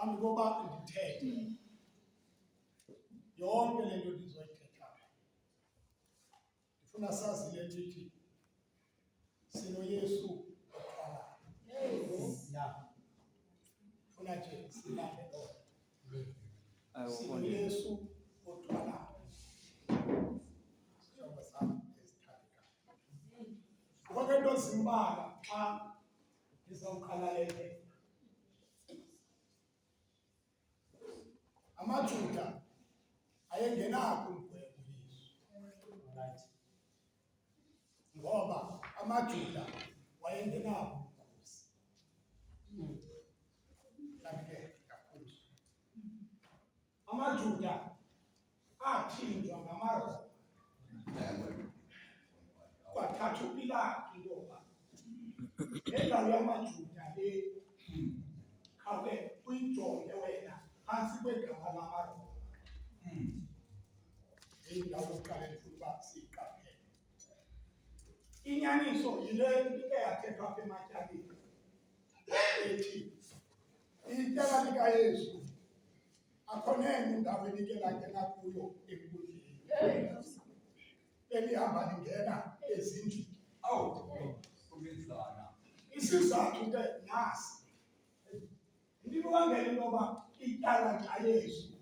phambi koba ndithethe yonke le nto ndizoyithethayo. Ndifuna sazi le ndithi sinoYesu othwalayo. Ndifuna nje silaphe loo. SinoYesu othwalayo. Sihlobo sami esithandekayo. Konke into zimbalwa xa ndizawuqala le nto. AmaJuda ayengenakho umgwebo uYesu. Ngoba AmaJuda wayengenakho umkhosi. Kanti-ke kakhulu AmaJuda athinjwa ngamaRoma. Kwathatha uPilato intoba endawo yamaJuda le khawuke uyijonge wena phantsi kwegama lamaRoma. Indawo yokuqala endifuna uba siyiqaphele. Inyaniso yile ike yathethwa apha ematyaleni ethi ityala likaYesu akho nenye indawo elike langena kuyo enkundleni. Elihamba lingena ezindlini. Isizathu ke nasi. Ndibongela intoba ityala likaYesu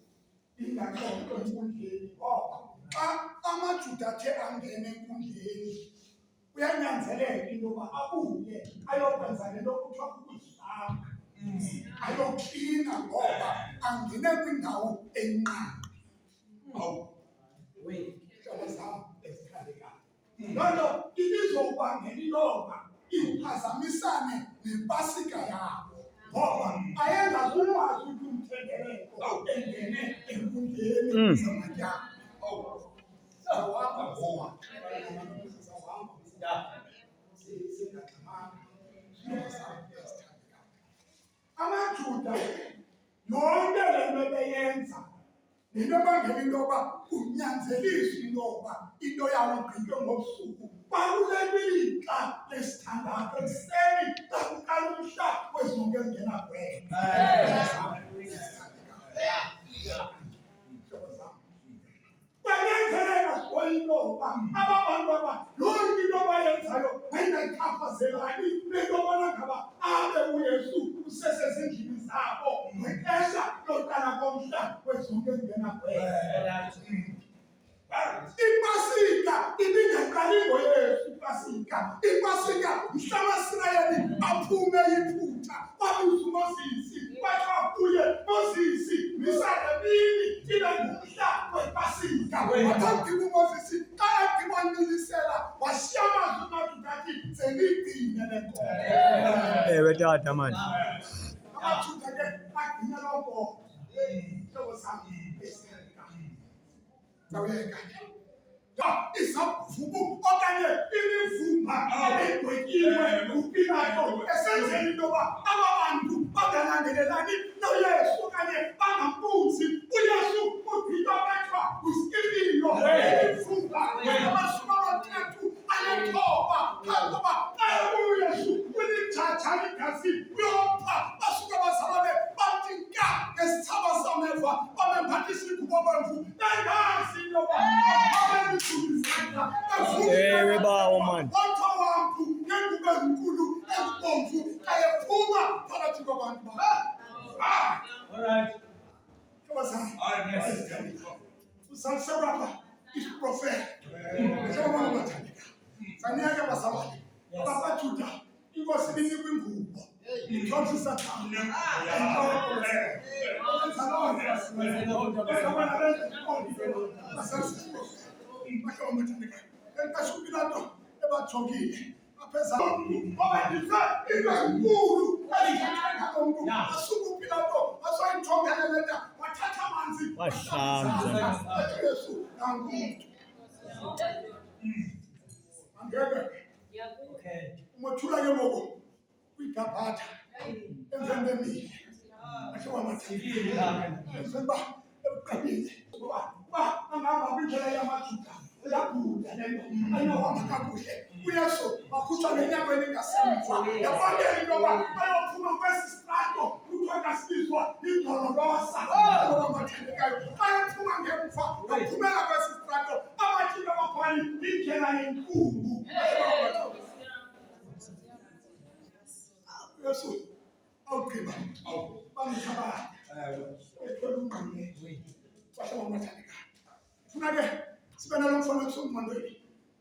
lingaxoxwa enkundleni ngoba xa AmaJuda athe angena enkundleni kuyanyanzeleka intoba abuye ayokwenza le nto kuthiwa kukuzibamba. Ayoklina ngoba angene kwindawo enqanqe. Hlobo zam ezithandekayo. Loo nto ibizobangela intoba iphazamisane nepasika yabo. Ngoba ayengazukwazi ukumthendeleko engene enkundleni zamatyala. AmaJuda yonke le nto beyenza yinto ebangela intoba kunyanzeliswa intoba into yawo igqitywe ngosuku. Balulekile xa lesithandathu ekuseni xa kuqala umhla kwezonke ezingena kwena. Kwanyanzeleka intoba aba bantu aba yonke into abayenzayo bayingayikhathazelani bentobana ngaba abe uYesu usesezindlini zabo ngexesha lokuqala komhla kwezonke ezingena kwena. Ipasika ibingaqali ngoYesu. Ipasika mhla abaSirayeli aphume iphutha babuza uMosisi kwathiwa kuye, Mosisi misalemini ibe ngumhla wepasika. Wathanda uMosisi xa edibandilisela washiya amazwi amaJuda athi seligcine le nkomo. Ewe tata mani. AmaJuda ke agcina loo nkomo. Hlobo sami izabhuku okanye imivumba egwetyiwe uPilato esenzela intoba aba bantu bangalandelelani noYesu okanye bangambuzi uYesu udinga bethwa kwisikipilo imivumba amashumi amathathu anethoba kangoba uYesu ulijaja igazi uyopha basuke bazalwane bathi nka ngesithaba sameva bamembathisa ingubo bomvu bengazi intoba Ewe bawo mani. wampu ngengubo ezinkulu ezibomvu ayephuma phakathi kwabantu. Usamsebapha isiprofeta njengoba bathandeka saniyake bazalwane abaJuda inkosi ibinikwa ingubo ithontsisa thina uPilato ebajongile apheza obandise into enkulu elithetha ngomntu asuka uPilato asoyithongele le nto wathatha amanzi Wahlanza. Yesu nangumuntu angeke umothula ke ngoku kwiGabatha emveni kwemini asho wamathile emva ebugqibile uba angahamba kwindlela yamaJuda uyagula le nto ayinohamba kakuhle. uYesu wakhutshwa ngenyakweni ngasemva yabangela intoba ayophuma kwesi strato kuthiwa kasizwa indololosa abathandekayo bayaphuma ngemva baphumela kwesistrato abathile abaphali indlela yenkulu Yesu awugqiba bangithabana ekolungqine bahlaba abathandekayo funake sibe nalomfana kusongqondweni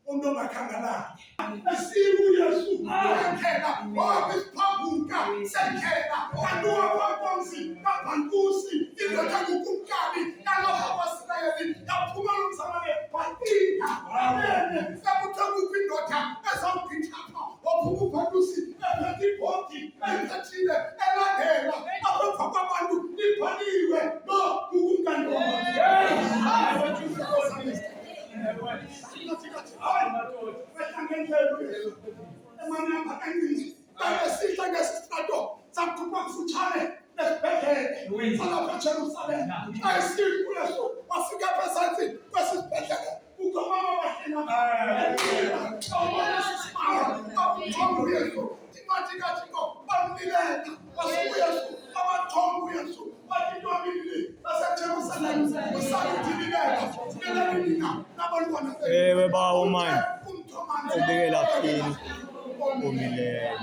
umuntu ongakhangalanga esibuyesu akhela obisiphambuka sekhela kanduwa kwakonsi kabantusi indoda ngukumkabi nalobabasirayeli yaphuma lomzamane watinda amene sekuthokupa indoda ezawugithapha waphuma ubantusi ephethe ibhodi eyiphethile elandela apha kwabantu ibhaliwe lo ngukumkani Ewe bawo man. Ubekela phini. Umileyo.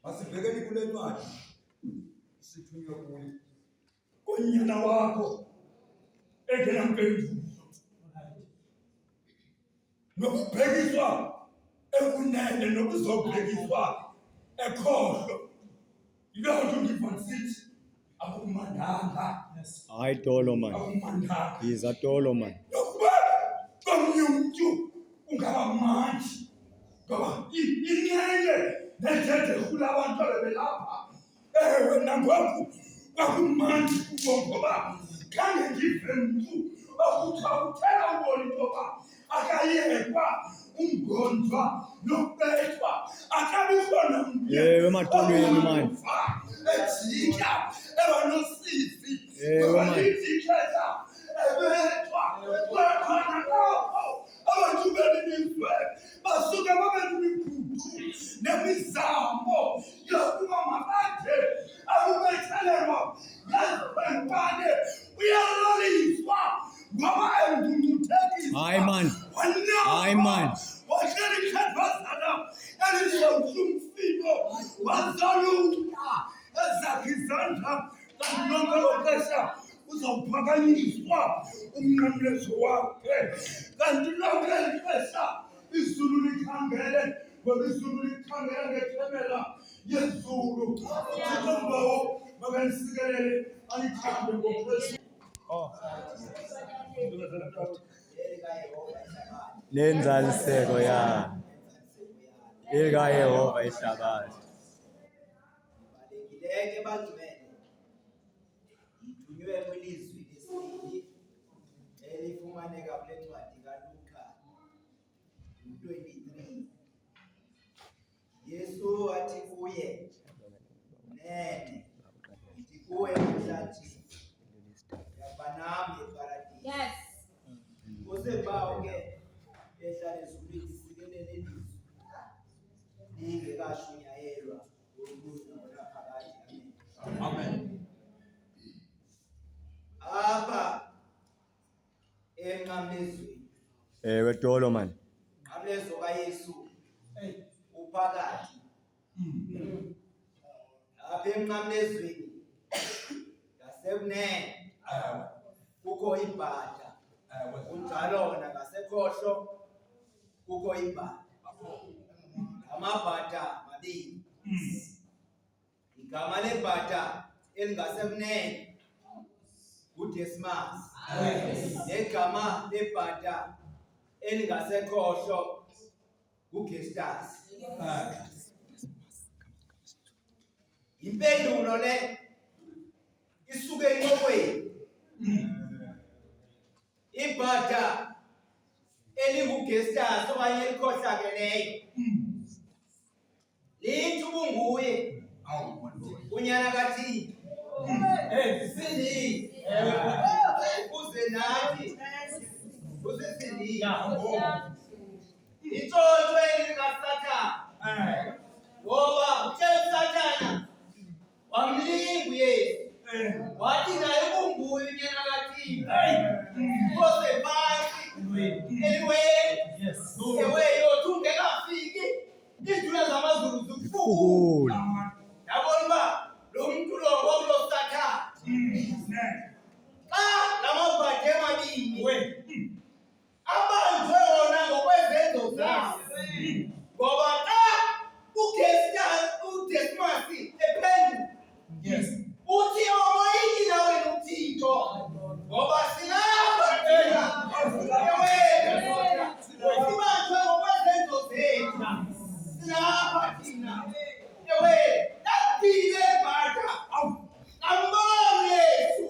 Masibhekeni kule ncwadi sithunywe kuyo konyana wakho engenampendulo nokubhekiswa ekunene nokuzobhekiswa ekhohlo yilonto ngivonsisi akumandanga Hayi tolo man. akumandanga He's a tolo man. nokuba komnye umuntu ungaba manje ngoba ingxenye nethethe khula abantu abebelapha ewe nangoku kwakumanje kubo ngoba khange ngive mntu okuthawuthela ubona into yoba akayekwa umgonjwa nokubethwa akabikhona Ewe ematolweni man. ejika ebanosizi Ewe man. ijikeza ebethwa kwakhona lapho abantu belilizwe basuke babenemikhulu nemizamo yokuba mabade akubethelelwa ngezibhekane uyalaliswa ngoba engumthekisa Hayi man. Hayi man. wahleli ikhadwazana elizomfino wazalunga ezakhe izandla kanti lonke loxesha uzawuphakanyiswa umnqamlezo wakhe kanti lonke ixesha izulu likhangele ngoba izulu likhangele ngethemela yezulu uthixo mbawo makanisikelele alithande ngokwesu Lenzaliseko ya. Lika Yehova ihlabathi. Balekileke bangcwele ithunywe kwilizwi lesibili elifumaneka kule ncwadi kaLuka 23. Yesu athi kuye, Dolo man. Ngamlezo kaYesu uphakathi. Lapha emnqamlezweni ngasekunene kukho ibhada. Kunjalo wona ngasekhohlo kukho ibhada. Amabhada mabili. Igama lebhada elingasekunene uDesmas. Negama lebhada elingasekhohlo uGestas. Impendulo le isuke enqokweni. Ibhada elinguGestas okanye elikhohlakeleyo lithi ubunguye unyana kaThixo. Sindile ukuze nathi usisindile. Intshontsho elikaSathane ngoba utshela uSathane wamlinga uYesu wathi naye ubunguye unyana kaThixo. Kose phansi eliweni ewe yothi ungekafiki iinduna zamazulu zikufukula. Yabona uba lo muntu lo ngokulo Sathane xa lamabhadi emabini abanjwe wona ngokwezenzo zawo. Ngoba xa uDesmas ephendula uthi omoyiki nawe noThixo ngoba silapha thina sibanjwe ngokwezenzo zethu. Silapha thina laphile ebhada ambona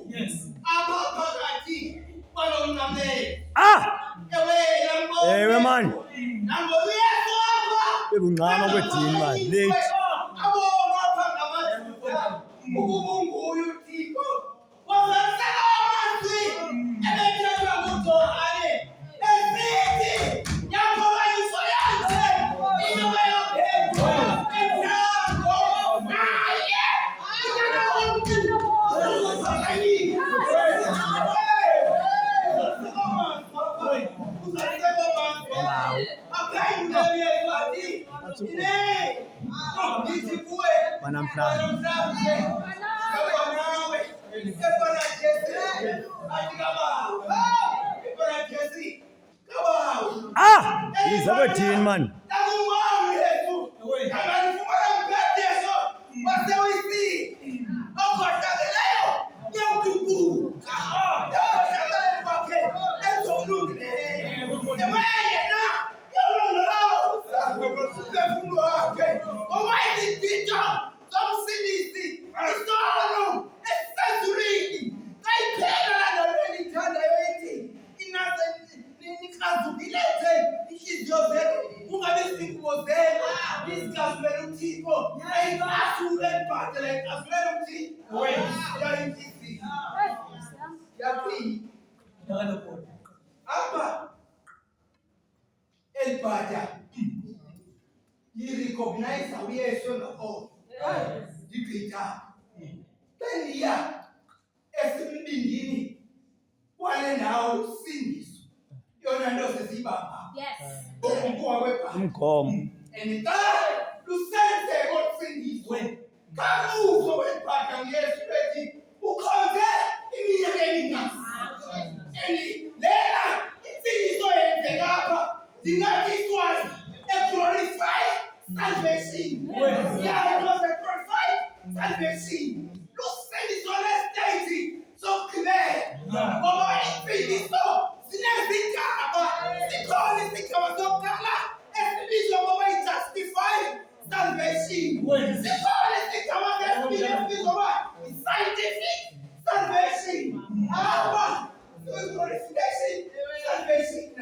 Yesu apha phakathi kwalo mnqamlezo. Ewe man. Nangona uYesu apha Bebungxama kwedini man. Late. abona apha ngamajuda ukuba unguye uThixo. Wazalisela amazwi ebethethwa nguJohane esithi yaphakanyiswa yakhe into eyophendula enako naye unyana womntu uzazalisa. He's a teen man. Elbada recognize uYesu ngakhona ngiphetha bendiya esimbindini wale ndawo usindiso yona nto sesiyibamba ngokuwa kwebhada Umgomo. and xa lusenzeko lusindiswe kamuso webhada uYesu bethi ukhonze iminyaka eminingi and lena insindiso yenzeka apha ndingathi iswazi glorified salvation. Yeah, it was a glorified salvation. Look, send it on a stage. So clear. But if it is so, salvation. Scientific salvation. Salvation.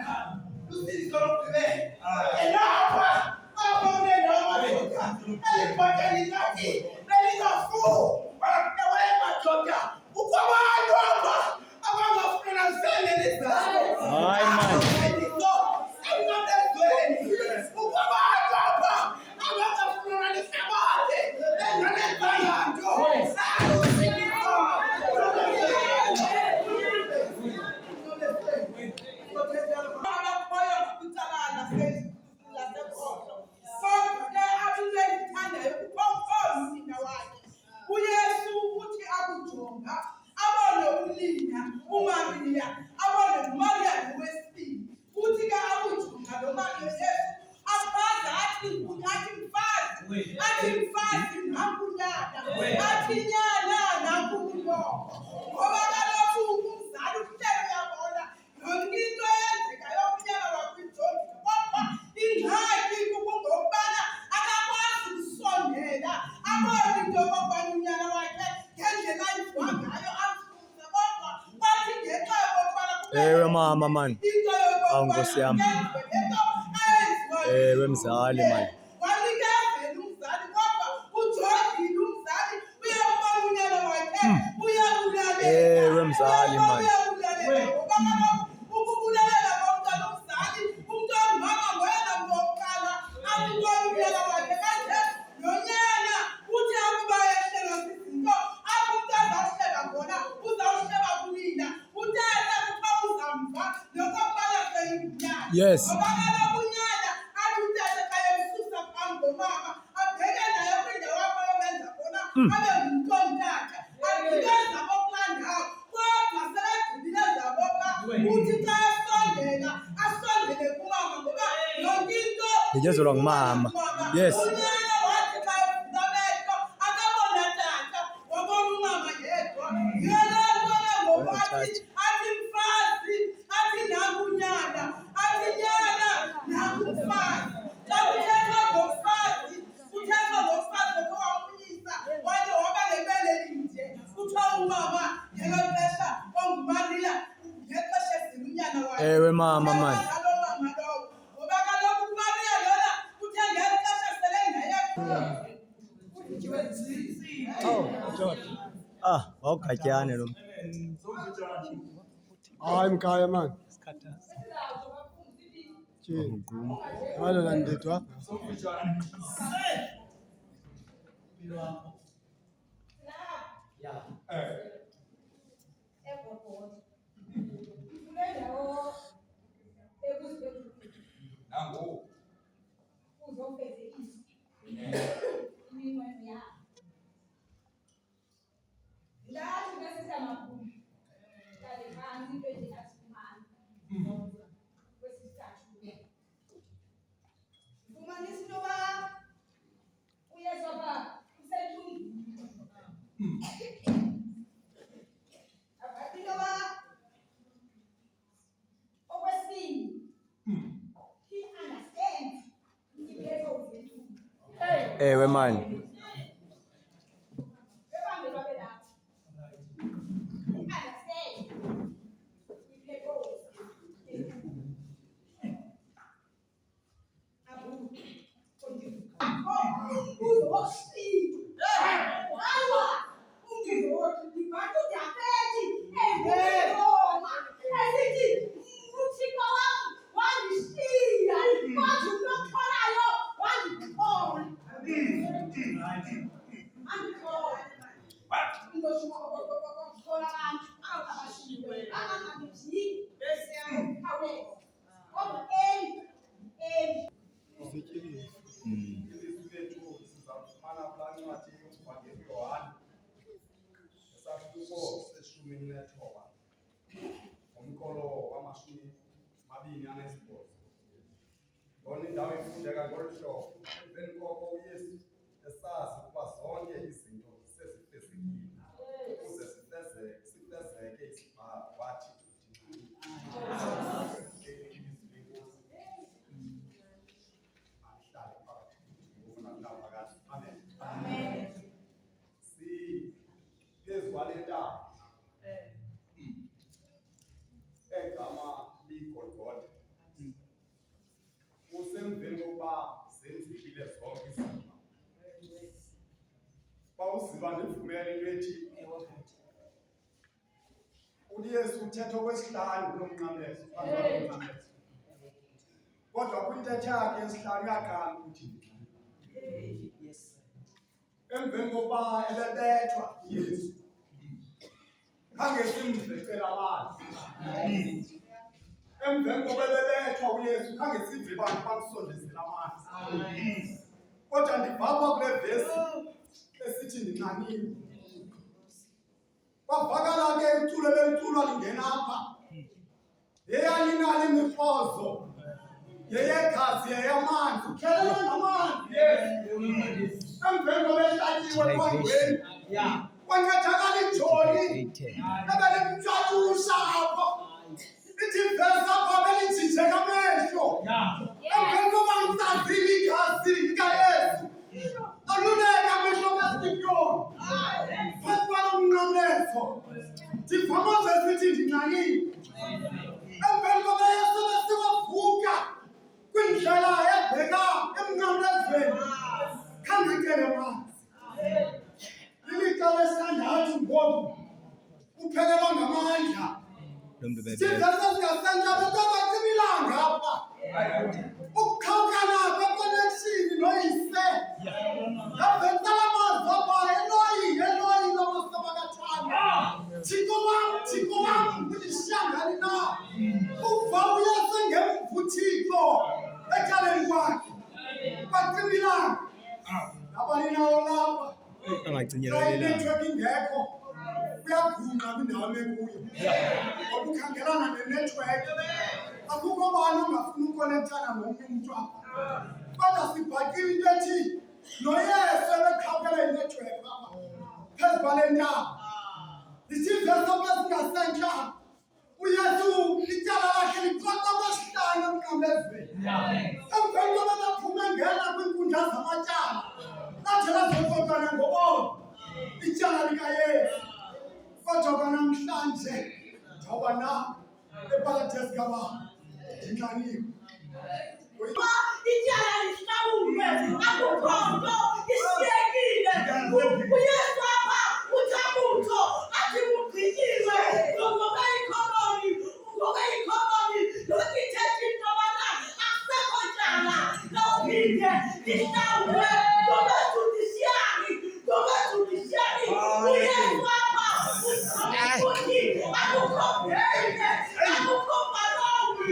athi mfazi nakunyana athi nyana nakunyoko ngoba kaloku umzali uhlelo uyabona yonke into eyenzeka yokunyana wakwiJoni kodwa ingxaki kukungokubana akakwazi ukusondela abone into yokokubana unyana wakhe ngendlela ayiva ngayo amfuze kodwa kwathi ngenxa yokokubana Ewe mama man. into Awu Nkosi yami. Ewe mzali man. wanikezela umzali kodwa ujongile umzali uyabona unyana wakhe uyabulalela. Ewe mzali man. Ukubulalela komntana umzali umntu ongumama ngoyena mntu wokuqala akubona unyana wakhe kanje nonyana uthi akuba ehlelwa zizinto apho umntu azawuhleba khona uzawuhleba kunina utata kuthiwa uzamva nokokubana seyingunyana. Yes. Ngoba kaloku unyana athi utata xa emsusa phambi komama abheke naye kwindawo apho yomenza khona abe ngumntu omtata agqibe zabo kulaa ndawo kodwa selegqibile zabo pha uthi xa esondela asondele kumama ngoba yonke into Ndinyezelwa ngumama. Yes. unyana wathi xa evula amehlo akabona tata wabona umama yedwa yiyo loo nto ke ngoku athi mfazi athi nakunyana athi nyana nakumfazi xa kuthethwa ngomfazi kuthethwa ngomfazi okowamuyisa waye waba nebele linde kuthiwa umama ngelo xesha onguMariya ngexesha ezila unyana wakhe. Ewe mama man. Ngaloo mama lowo ngoba kaloku uMariya lona kuthe ngeli xesha sele Ah, wawugatyane lo. Hayi mkhaya man. Halo la ndetwa. Nangu. Fumanisa into yoba uyezwa uba usetyhungini. Avathi into yoba okwesibini he understands ii-purpose zethu. Ewe man. Bebangelwa belapha. He understands ii-purpose zethu. Ilizwi lethu sizalifumana kulaa ncwadi yoMvangeli Yohane esahluko seshumi elinethoba ngomqolo wama-28. Lona indawo ifundeka ngolu hlobo. Emveni koko uYesu esazi ukuba zonke izinto sezifezekile ukuze sifezeke isibhalo wathi Amen. Phezu kwale ntaba egama liyiGolgotha kusemveni kokuba zenzekile zonke izinto. Bawuziva ndivumele into ethi uYesu uthetha okwesihlanu kulo mnqamlezo kodwa kwintetha yakhe yesihlanu yaqala ukuthi emveni kokuba ebebethwa uYesu khange simve cela amanzi. Emveni kokuba ebebethwa uYesu khange sive abantu bamsondezela amanzi. Kodwa ndibhabha kule vesi esithi ndinqanile. Kwavakala ke iculo ebeliculwa lingena apha eyalinalo imikrozo yeyegazi yeyamanzi ukhelela ngamanzi emveni kobehlatshiwe kwangweni kwancedakala ijoli ebelimtshatusha apho ithi vesa apho belitshijeka amehlo emveni koba ngisazile igazi likayesu aluleka amehlo kaSipiyoni phezu kwalo mnqamlezo ndivamoze sithi ndinxanile emveni koba yesu besiwavuka kwindlela ebheka emnqamlezweni khangekele phansi ilixa lesithandathu ngoku uphelelwa ngamandla sivese singasentla betobacima ilanga apha ukukhawukana kweconnection noyise avetsala amazwi apha eloyi lomasabakathana thixo wam kulishangani na uva uyese ngemvuthixo ecaleni kwakhe bacima ilanga abaninawo lapha network ingekho kuyagungqa kwindawo ekuyo ngoba ukhangelana nenetwork akukho bani ongafuni ukonektana nomnye umntu apha kodwa sibhaqile into ethi noyesu ebeqhawukela inetwork apha phezu kwale ntaba zisivese bezingasentla uyesu ityala lakhe liqoqa kwesihlanu emnqamlezweni emveni koba baphume ngena kwiinkundla zamatyala lathela zoxoxana ngobona ityala likayesu kodwa kwanamhlanje njawuba na eparadesi kababa ndinxaniwe ityala lihlawulwe akukho nto ishiyekile uyesu apha uthabutho athi kugqityiwe ngokweikholomi lonke ithetha into yobana akusekho tyala lawuphinde lihlawulwe ngokwejudishiyari uyesu apha uthi akukho bheyile akukho balowi